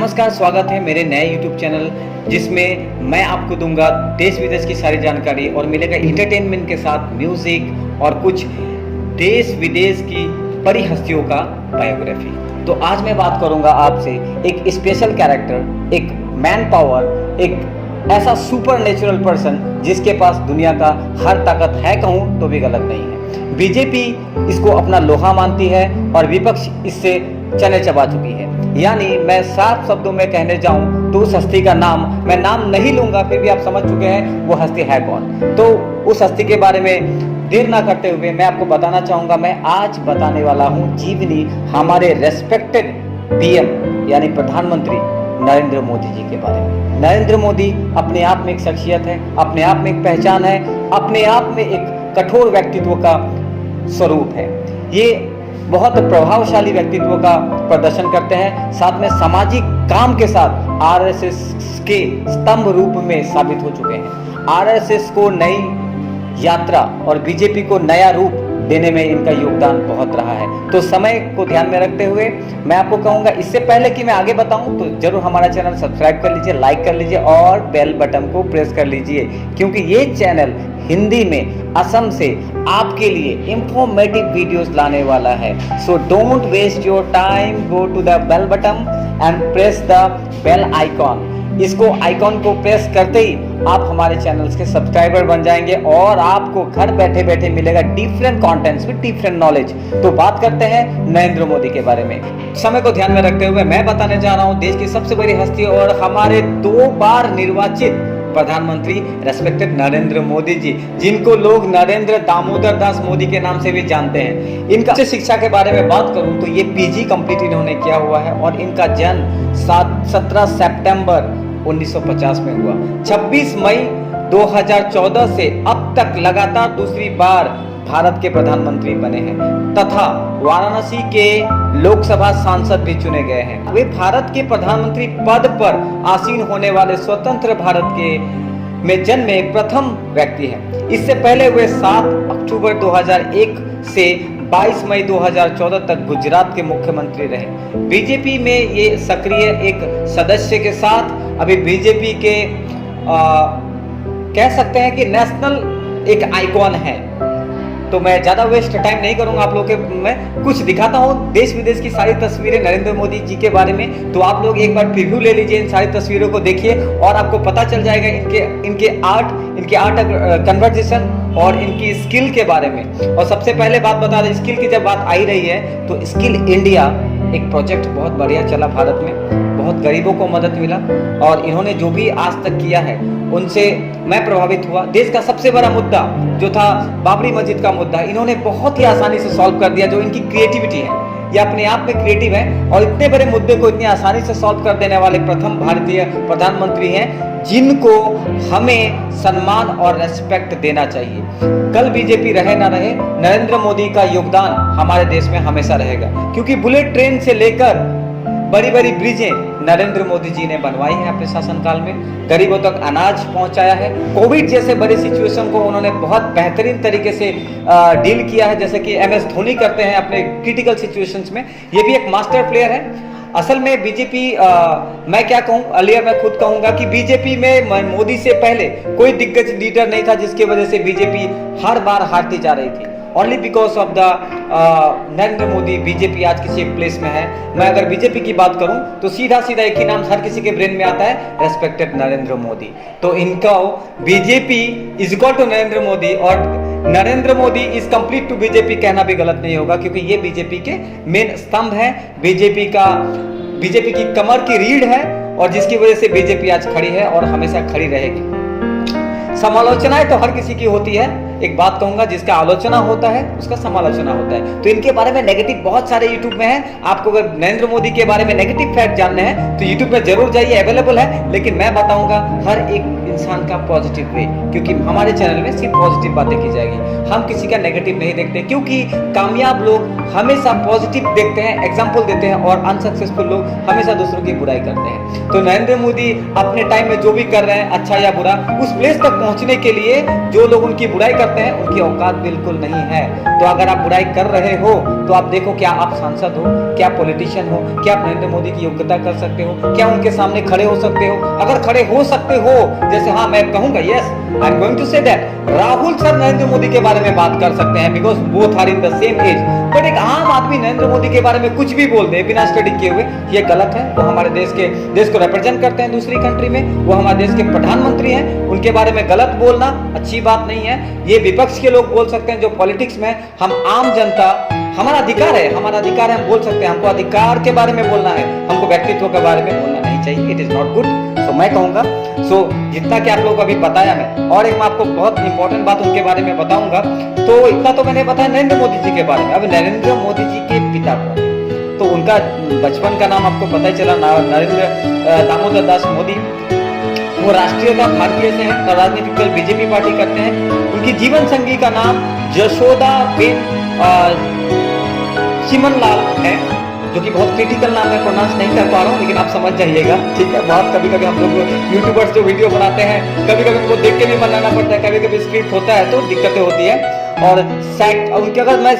नमस्कार, स्वागत है मेरे नए YouTube चैनल जिसमें मैं आपको दूंगा देश विदेश की सारी जानकारी और मिलेगा इंटरटेनमेंट के साथ म्यूजिक और कुछ देश विदेश की बड़ी हस्तियों का बायोग्राफी। तो आज मैं बात करूंगा आपसे एक स्पेशल कैरेक्टर, एक मैन पावर, एक ऐसा सुपर नेचुरल पर्सन जिसके पास दुनिया का हर ताकत है, कहूँ तो भी गलत नहीं है। बीजेपी इसको अपना लोहा मानती है और विपक्ष इससे चने चबा चुकी है। यानी मैं साफ शब्दों में कहने जाऊं तो उस हस्ती का नाम मैं नाम नहीं लूंगा, फिर भी आप समझ चुके हैं वो हस्ती है कौन। तो उस हस्ती के बारे में देर ना करते हुए मैं आपको बताना चाहूंगा। मैं आज बताने वाला हूं जीवनी हमारे रेस्पेक्टेड पीएम यानी प्रधानमंत्री नरेंद्र मोदी जी के बारे में। नरेंद्र मोदी अपने आप में एक शख्सियत है, अपने आप में एक पहचान है, अपने आप में एक कठोर व्यक्तित्व का स्वरूप है। ये बहुत प्रभावशाली व्यक्तित्व का प्रदर्शन करते हैं, साथ में सामाजिक काम के साथ आरएसएस के स्तंभ रूप में साबित हो चुके हैं। आरएसएस को नई यात्रा और बीजेपी को नया रूप देने में इनका योगदान बहुत रहा है। तो समय को ध्यान में रखते हुए मैं आपको कहूंगा, इससे पहले कि मैं आगे बताऊं तो जरूर हमारा चैनल सब्सक्राइब कर लीजिए, लाइक कर लीजिए और बेल बटन को प्रेस कर लीजिए, क्योंकि ये चैनल हिंदी में असम से आपके लिए इंफॉर्मेटिव वीडियोस लाने वाला है। So don't waste your time, go to the bell button and press the bell icon. इसको आइकॉन को प्रेस करते ही आप हमारे चैनल्स के सब्सक्राइबर बन जाएंगे और आपको घर बैठे बैठे मिलेगा different contents with different knowledge. तो बात करते हैं नरेंद्र मोदी के बारे में। समय को ध्यान में रखते हुए मैं बताने जा रहा हूं देश की सबसे बड़ी हस्ती और हमारे 2 बार निर्वाचित प्रधानमंत्री रेस्पेक्टेड नरेंद्र मोदी जी, जिनको लोग नरेंद्र दामोदर दास मोदी के नाम से भी जानते हैं। इनका शिक्षा के बारे में बात करूं तो ये पीजी कंप्लीट इन्होंने किया हुआ है और इनका जन्म 17 सितंबर 1950 में हुआ। 26 मई 2014 से अब तक लगातार दूसरी बार भारत के प्रधानमंत्री बने हैं तथा वाराणसी के लोकसभा सांसद भी चुने गए हैं। वे भारत के प्रधानमंत्री पद पर आसीन होने वाले स्वतंत्र भारत के में जन्मे प्रथम व्यक्ति हैं। इससे पहले वे 7 अक्टूबर 2001 से 22 मई 2014 तक गुजरात के मुख्यमंत्री रहे। बीजेपी में ये सक्रिय एक सदस्य के साथ अभी बीजेपी के कह सकते हैं कि नेशनल एक आइकॉन है। तो मैं ज्यादा वेस्ट टाइम नहीं करूंगा, आप लोगों के मैं कुछ दिखाता हूं देश विदेश की सारी तस्वीरें नरेंद्र मोदी जी के बारे में। तो आप लोग एक बार प्रीव्यू ले लीजिए, इन सारी तस्वीरों को देखिए और आपको पता चल जाएगा इनके आर्ट कन्वर्जेशन और इनकी स्किल के बारे में। और सबसे पहले बात बता दें, स्किल की जब बात आई रही है तो स्किल इंडिया एक प्रोजेक्ट बहुत बढ़िया चला भारत में, बहुत गरीबों को मदद मिला और इन्होंने जो भी आज तक किया है उनसे मैं प्रभावित हुआ। देश का सबसे बड़ा मुद्दा जो था बाबरी मस्जिद का मुद्दा, इन्होंने बहुत ही आसानी से सॉल्व कर दिया। जो इनकी क्रिएटिविटी है, ये अपने आप में क्रिएटिव है और इतने बड़े मुद्दे को इतनी आसानी से सॉल्व कर देने वाले प्रथम भारतीय प्रधानमंत्री हैं, जिनको हमें सम्मान और रेस्पेक्ट देना चाहिए। कल बीजेपी रहे ना रहे, नरेंद्र मोदी का योगदान हमारे देश में हमेशा रहेगा, क्योंकि बुलेट ट्रेन से लेकर बड़ी बड़ी ब्रिजें नरेंद्र मोदी जी ने बनवाई है अपने शासनकाल में, गरीबों तक अनाज पहुंचाया है। कोविड जैसे बड़े सिचुएशन को उन्होंने बहुत बेहतरीन तरीके से डील किया है, जैसे कि MS धोनी करते हैं अपने क्रिटिकल सिचुएशंस में। ये भी एक मास्टर प्लेयर है। असल में बीजेपी मैं क्या कहूँ, अलियर मैं खुद कहूँगा कि बीजेपी में मोदी से पहले कोई दिग्गज लीडर नहीं था जिसकी वजह से बीजेपी हर बार हारती जा रही थी। Only because of the Narendra Modi BJP आज किसी एक प्लेस में है। मैं अगर बीजेपी की बात करूं तो सीधा सीधा एक ही नाम हर किसी के ब्रेन में आता है, रेस्पेक्टेड नरेंद्र मोदी। तो इनका BJP is equal to Narendra Modi और Narendra Modi is complete to BJP कहना भी गलत नहीं होगा, क्योंकि ये बीजेपी के मेन स्तंभ है, बीजेपी की कमर की रीढ़ है और जिसकी वजह से बीजेपी आज खड़ी है और हमेशा खड़ी रहेगी। समालोचनाएं तो हर किसी की होती है, एक बात कहूंगा, जिसका आलोचना होता है उसका समालोचना होता है। तो इनके बारे में नेगेटिव बहुत सारे यूट्यूब में है। आपको अगर नरेंद्र मोदी के बारे में नेगेटिव फैक्ट जानने हैं तो यूट्यूब में जरूर जाइए, अवेलेबल है। लेकिन मैं बताऊंगा हर एक इंसान का पॉजिटिव वे, क्योंकि हमारे चैनल में सिर्फ पॉजिटिव बातें की जाएगी, हम किसी का नेगेटिव नहीं देखते, क्योंकि कामयाब लोग हमेशा पॉजिटिव देखते हैं, एग्जाम्पल देते हैं और अनसक्सेसफुल लोग हमेशा दूसरों की बुराई करते हैं। तो नरेंद्र मोदी अपने टाइम में जो भी कर रहे हैं, अच्छा या बुरा, उस प्लेस तक पहुंचने के लिए जो लोग उनकी बुराई करते करते हैं उनकी औकात बिल्कुल नहीं है। तो अगर आप बुराई कर रहे हो तो आप देखो, क्या आप सांसद हो, क्या पॉलिटिशियन हो, क्या आप नरेंद्र मोदी की योग्यता कर सकते हो, क्या उनके सामने खड़े हो सकते हो? अगर खड़े हो सकते हो, जैसे हाँ मैं कहूंगा yes I am going to say that Rahul sir Narendra Modi के बारे में बात कर सकते हैं, because both are in the same age. But एक आम आदमी नरेंद्र मोदी के बारे में कुछ भी बोल दे बिना स्टडी किए हुए, ये गलत है। वो हमारे देश को रिप्रेजेंट करते हैं दूसरी कंट्री में, वो हमारे देश के प्रधानमंत्री हैं, उनके बारे में गलत बोलना अच्छी बात नहीं है। ये विपक्ष के लोग बोल सकते हैं जो पॉलिटिक्स में, हम आम जनता, हमारा अधिकार है हम बोल सकते हैं। हमको अधिकार के बारे में बोलना है, हमको व्यक्तित्व के बारे में बोलना नहीं चाहिए। It is not good. So मैं कहूंगा, जितना कि आप लोगों को अभी बताया मैं, और एक मैं आपको बहुत इंपॉर्टेंट बात उनके बारे में बताऊंगा। तो इतना तो मैंने बताया नरेंद्र मोदी जी के बारे में। अब नरेंद्र मोदी जी के पिता को, तो उनका बचपन का नाम आपको पता ही चला, नरेंद्र दामोदर दास मोदी। वो राष्ट्रीयता भारतीय से हैं और राजनीतिक दल बीजेपी पार्टी करते हैं। उनकी जीवन संगी का नाम यशोदा बेन चिमनलाल है, जो कि बहुत क्रिटिकल नाम है, प्रोनाउंस नहीं कर पा रहा हूँ, लेकिन आप समझ जाइएगा, ठीक है। बहुत कभी कभी हम लोग यूट्यूबर्स जो वीडियो बनाते हैं, कभी कभी उनको देख के भी बनाना पड़ता है, कभी कभी स्क्रिप्ट होता है तो दिक्कतें होती है। और उनके, अगर मैं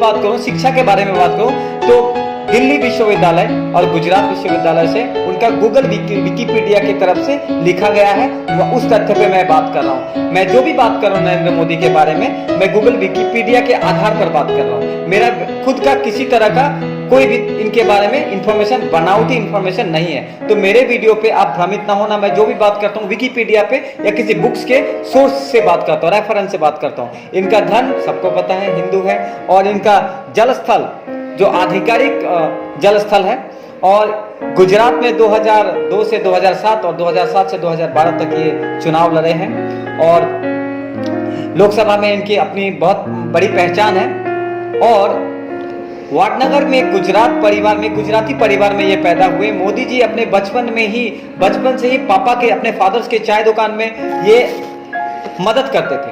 बात करूँ, शिक्षा के बारे में बात करूँ, तो दिल्ली विश्वविद्यालय और गुजरात विश्वविद्यालय से उनका गूगल विकिपीडिया की तरफ से लिखा गया है। उस तथ्य पे मैं बात कर रहा हूँ। मैं जो भी बात कर रहा हूँ नरेंद्र मोदी के बारे में, मैं गूगल विकिपीडिया के आधार पर बात कर रहा हूँ। मेरा खुद का किसी तरह का कोई भी इनके बारे में इंफॉर्मेशन, बनावटी इंफॉर्मेशन नहीं है। तो मेरे वीडियो पे आप भ्रमित ना होना। मैं जो भी बात करता हूँ विकिपीडिया पे या किसी बुक्स के सोर्स से बात करता हूँ, रेफरेंस से बात करता हूँ। इनका धर्म सबको पता है, हिंदू है, और इनका जल स्थल जो आधिकारिक जल स्थल है, और गुजरात में 2002 से 2007 और 2007 से 2012 तक ये चुनाव लड़े हैं, और लोकसभा में इनकी अपनी बहुत बड़ी पहचान है। और वाटनगर में गुजराती परिवार में ये पैदा हुए। मोदी जी अपने बचपन से ही पापा के, अपने फादर्स के चाय दुकान में ये मदद करते थे।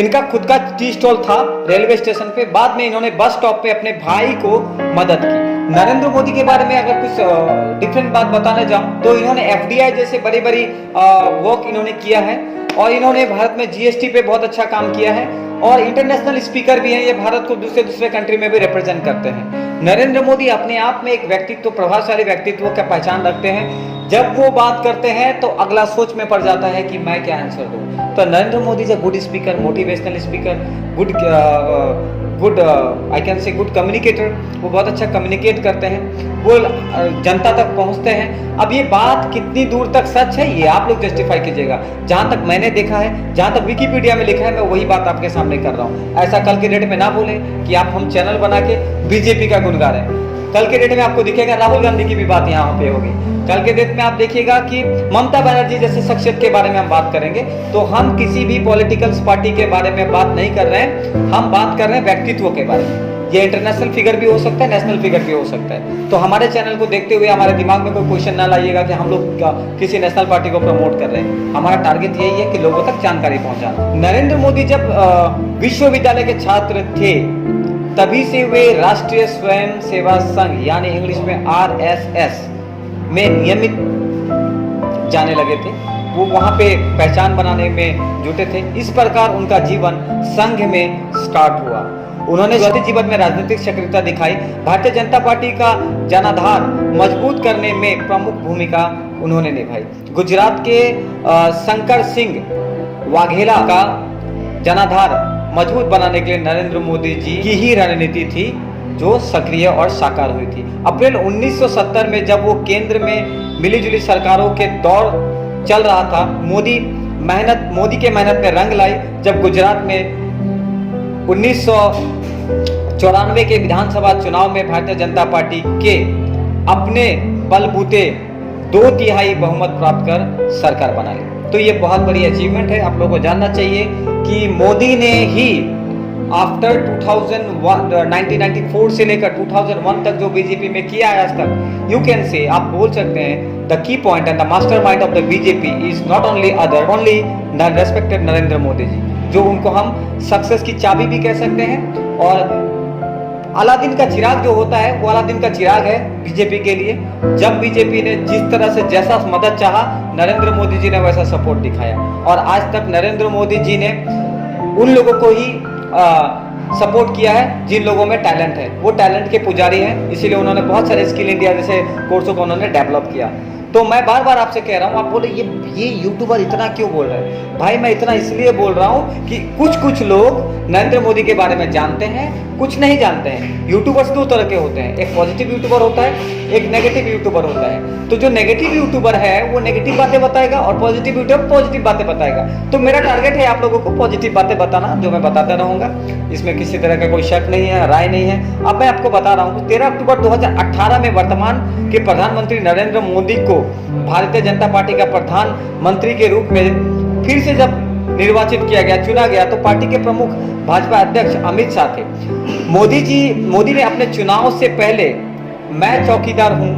इनका खुद का टी स्टॉल था रेलवे स्टेशन पे। बाद में इन्होंने बस स्टॉप पे अपने भाई को मदद की। नरेंद्र मोदी के बारे में अगर कुछ डिफरेंट बात बताने जाऊं, तो इन्होंने एफडीआई जैसे बड़ी वर्क इन्होंने किया है, और इन्होंने भारत में जीएसटी पे बहुत अच्छा काम किया है, और इंटरनेशनल स्पीकर भी हैं। ये भारत को दूसरे कंट्री में भी रिप्रेजेंट करते हैं। नरेंद्र मोदी अपने आप में एक व्यक्तित्व, प्रभावशाली व्यक्तित्व का पहचान रखते हैं। जब वो बात करते हैं तो अगला सोच में पड़ जाता है कि मैं क्या आंसर दूं। तो Narendra Modi is a good speaker, motivational speaker, good I can say good communicator. वो बहुत अच्छा कम्युनिकेट करते हैं, वो जनता तक पहुंचते हैं। अब ये बात कितनी दूर तक सच है, ये आप लोग जस्टिफाई कीजिएगा। जहां तक मैंने देखा है, जहां तक विकिपीडिया में लिखा है, मैं वही बात आपके सामने कर रहा हूं। ऐसा कल के डेट में ना बोले कि आप हम चैनल बना के बीजेपी का गुण गा रहे हैं। कल के डेट में आपको दिखेगा राहुल गांधी की भी बात यहाँ पे होगी। कल के डेट में आप देखिएगा कि ममता बनर्जी जैसे शख्सियत के बारे में हम बात करेंगे। तो हम किसी भी पॉलिटिकल पार्टी के बारे में बात नहीं कर रहे हैं, हम बात कर रहे हैं व्यक्तित्व के बारे में। ये इंटरनेशनल फिगर भी हो सकता है, नेशनल फिगर भी हो सकता है। तो हमारे चैनल को देखते हुए हमारे दिमाग में कोई क्वेश्चन ना लाइएगा कि हम लोग किसी नेशनल पार्टी को प्रमोट कर रहे हैं। हमारा टारगेट यही है कि लोगों तक जानकारी पहुंचाना। नरेंद्र मोदी जब विश्वविद्यालय के छात्र थे, तभी से वे राष्ट्रीय स्वयं सेवा संघ यानी इंग्लिश में आरएसएस में नियमित जाने लगे थे। वो वहां पे पहचान बनाने में जुटे थे। इस प्रकार उनका जीवन संघ में स्टार्ट हुआ। उन्होंने जीवन में राजनीतिक सक्रियता दिखाई। भारतीय जनता पार्टी का जनाधार मजबूत करने में प्रमुख भूमिका उन्होंने निभाई। गुजरात के शंकर सिंह वाघेला का जनाधार मजबूत बनाने के लिए नरेंद्र मोदी जी की ही रणनीति थी जो सक्रिय और साकार हुई थी। अप्रैल 1970 में जब वो केंद्र में मिलीजुली सरकारों के दौर चल रहा था, मोदी के मेहनत में रंग लाई जब गुजरात में 1994 के विधानसभा चुनाव में भारतीय जनता पार्टी के अपने बलबूते 2/3 बहुमत प्राप्त कर सरकार बना ली। तो ये बहुत बड़ी अचीवमेंट है, आप लोगों को जानना चाहिए कि मोदी ने ही आफ्टर 1994 से लेकर 2001 तक जो बीजेपी में किया है आज तक, यू कैन से, आप बोल सकते हैं the key point and the mastermind of the BJP is not only only respected Narendra Modi ji, जो उनको हम सक्सेस की चाबी भी कह सकते हैं। और अलादीन का चिराग जो होता है, वो अलादीन का चिराग है बीजेपी के लिए। जब बीजेपी ने जिस तरह से जैसा मदद चाहा, नरेंद्र मोदी जी ने वैसा सपोर्ट दिखाया। और आज तक नरेंद्र मोदी जी ने उन लोगों को ही सपोर्ट किया है जिन लोगों में टैलेंट है। वो टैलेंट के पुजारी हैं, इसीलिए उन्होंने बहुत सारे स्किल इंडिया जैसे कोर्सों को उन्होंने डेवलप किया। तो मैं बार बार आपसे कह रहा हूँ, आप बोले ये यूट्यूबर इतना क्यों बोल रहे हैं? भाई मैं इतना इसलिए बोल रहा हूँ कि कुछ लोग नरेंद्र मोदी के बारे में जानते हैं, कुछ नहीं जानते हैं। यूट्यूबर्स दो तरह के होते हैं, एक पॉजिटिव यूट्यूबर होता है, एक नेगेटिव यूट्यूबर होता है। तो जो नेगेटिव यूट्यूबर है वो नेगेटिव बातें बताएगा और पॉजिटिव यूट्यूबर पॉजिटिव बातें बताएगा। तो मेरा टारगेट है आप लोगों को पॉजिटिव बातें बताना, जो मैं बताता रहूँगा, इसमें किसी तरह का कोई शक नहीं है, राय नहीं है। अब मैं आपको बता रहा हूँ, 13 अक्टूबर 2018 में वर्तमान के प्रधानमंत्री नरेंद्र मोदी को भारतीय जनता पार्टी का प्रधानमंत्री के रूप में फिर से जब निर्वाचित किया गया, चुना गया, तो पार्टी के प्रमुख भाजपा अध्यक्ष अमित शाह थे। मोदी ने अपने चुनाव से पहले मैं चौकीदार हूं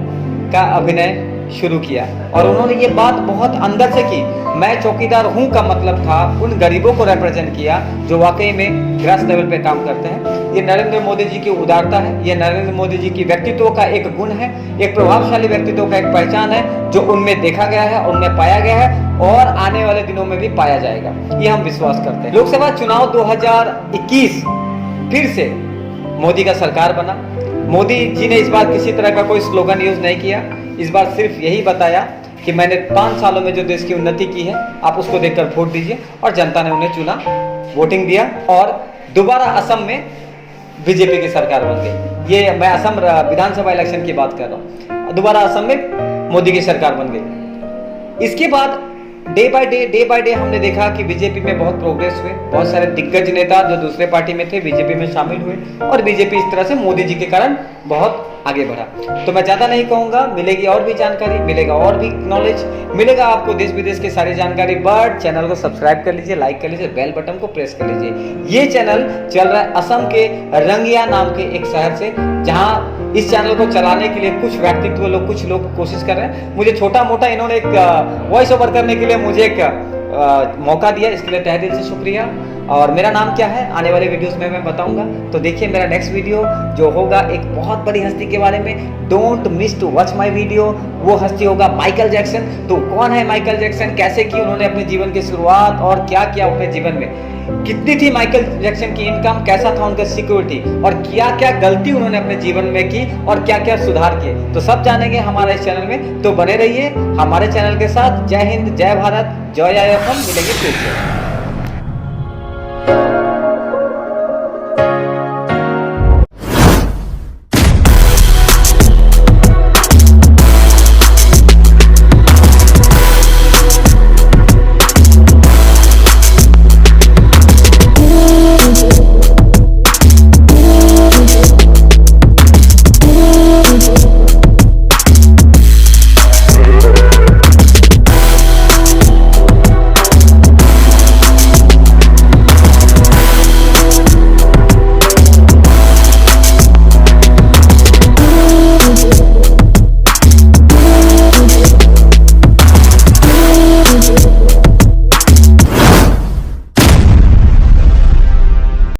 का अभिनय शुरू किया और उन्होंने ये बात बहुत अंदर से की। मैं चौकीदार हूं का मतलब था उन गरीबों को रिप्रेजेंट किया जो वाकई में ग्रास लेवल पे काम करते हैं। ये नरेंद्र मोदी जी की उदारता है, ये नरेंद्र मोदी जी की व्यक्तित्व का एक गुण है, एक प्रभावशाली व्यक्तित्व का एक पहचान है जो उनमें देखा गया है, उनमें पाया गया है और आने वाले दिनों में भी पाया जाएगा, ये हम विश्वास करते हैं। लोकसभा चुनाव 2021 फिर से मोदी का सरकार बना। मोदी जी ने इस बार किसी तरह का कोई स्लोगन यूज नहीं किया, इस बार सिर्फ यही बताया कि मैंने 5 सालों में जो देश की उन्नति की है आप उसको देखकर वोट दीजिए, और जनता ने उन्हें चुना, वोटिंग दिया और दोबारा असम में बीजेपी की सरकार बन गई। ये मैं असम विधानसभा इलेक्शन की बात कर रहा हूँ, दोबारा असम में मोदी की सरकार बन गई। इसके बाद डे बाय डे हमने देखा कि बीजेपी में बहुत प्रोग्रेस हुए, बहुत सारे दिग्गज नेता जो दूसरे पार्टी में थे बीजेपी में शामिल हुए और बीजेपी इस तरह से मोदी जी के कारण बहुत आगे बढ़ा। तो मैं ज्यादा नहीं कहूंगा, मिलेगी और भी जानकारी, मिलेगा और भी नॉलेज, मिलेगा आपको देश विदेश की सारी जानकारी। बट चैनल को सब्सक्राइब कर लीजिए, लाइक कर लीजिए, बेल बटन को प्रेस कर लीजिए। ये चैनल चल रहा है असम के रंगिया नाम के एक शहर से, जहां इस चैनल को चलाने के लिए कुछ व्यक्तित्व लोग, कुछ लोग कोशिश कर रहे हैं। मुझे छोटा मोटा इन्होंने एक वॉइस ओवर करने के लिए मुझे एक मौका दिया, इसके लिए तहे दिल से शुक्रिया। और मेरा नाम क्या है आने वाले वीडियोस में मैं बताऊंगा। तो देखिए मेरा नेक्स्ट वीडियो जो होगा एक बहुत बड़ी हस्ती के बारे में। Don't miss to watch my video. वो हस्ती होगा माइकल जैक्सन। तो कौन है माइकल जैक्सन, कैसे की उन्होंने अपने जीवन की शुरुआत और क्या किया अपने जीवन में, कितनी थी माइकल जैक्सन की इनकम, कैसा था उनका सिक्योरिटी और क्या क्या गलती उन्होंने अपने जीवन में की और क्या क्या सुधार किए, तो सब जानेंगे हमारे इस चैनल में। तो बने रहिए हमारे चैनल के साथ। जय हिंद, जय भारत, जय IFM। मिलेंगे फिर से।